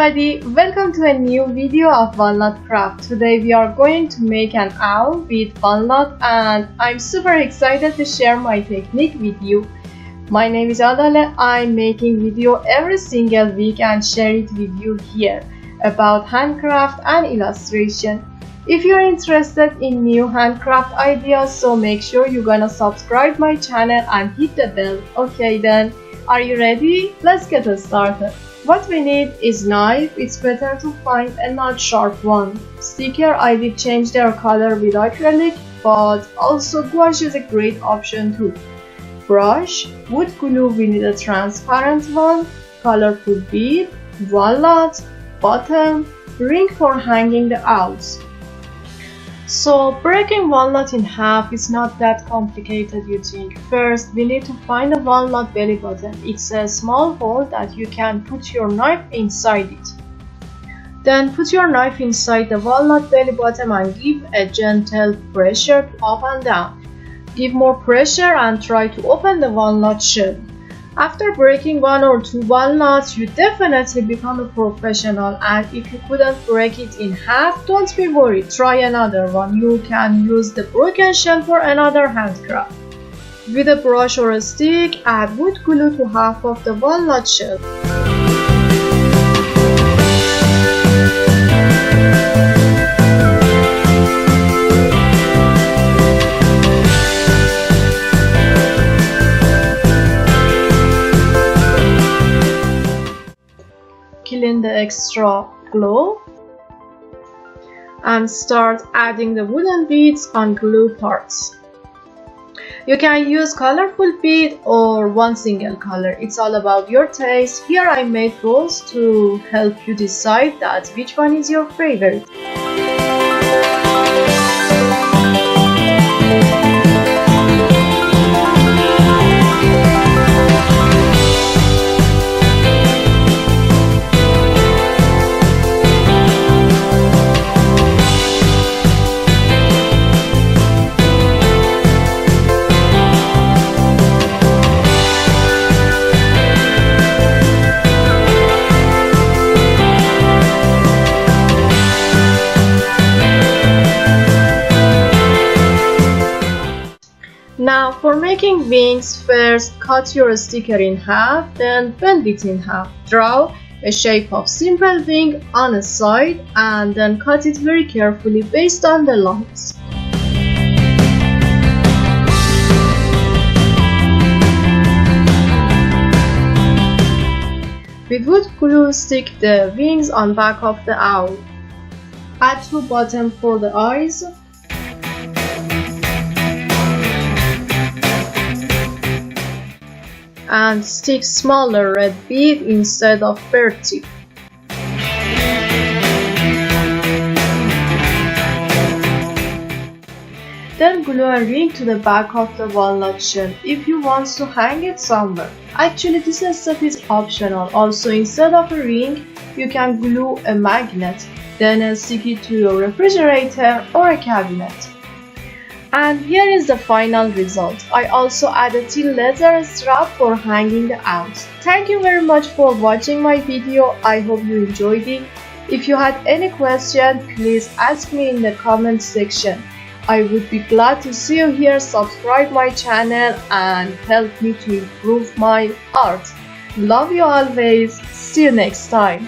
everybody, welcome to a new video of walnut craft. Today we are going to make an owl with walnut and I'm super excited to share my technique with you. My name is Adale. I'm making video every single week and share it with you here about handcraft and illustration. If you're interested in new handcraft ideas, so make sure you're gonna subscribe my channel and hit the bell. Okay then, are you ready? Let's get started. What we need is knife. It's better to find a not sharp one. Sticker, I did change their color with acrylic, but also gouache is a great option too. Brush, wood glue, we need a transparent one, colorful bead, walnut, bottom, ring for hanging the owls. So breaking walnut in half is not that complicated, you think. First, we need to find a walnut belly button. It's a small hole that you can put your knife inside it. Then put your knife inside the walnut belly button and give a gentle pressure up and down. Give more pressure and try to open the walnut shell. After breaking 1 or 2 walnuts, you definitely become a professional, and if you couldn't break it in half, don't be worried, try another one. You can use the broken shell for another handcraft. With a brush or a stick, add wood glue to half of the walnut shell. Clean the extra glue and start adding the wooden beads on glue parts. You can use colorful bead or one single color. It's all about your taste. Here I made both to help you decide that which one is your favorite. Now for making wings, first cut your sticker in half, then bend it in half. Draw a shape of simple wing on a side and then cut it very carefully based on the lines. With wood glue, stick the wings on back of the owl. Add 2 buttons for the eyes. And stick smaller red bead instead of bird tip. Then glue a ring to the back of the walnut shell if you want to hang it somewhere. Actually, this step is optional. Also, instead of a ring, you can glue a magnet, then stick it to your refrigerator or a cabinet. And here is the final result. I also added a leather strap for hanging the owls. Thank you very much for watching my video. I hope you enjoyed it. If you had any question, please ask me in the comment section. I would be glad to see you here. Subscribe my channel and help me to improve my art. Love you always. See you next time.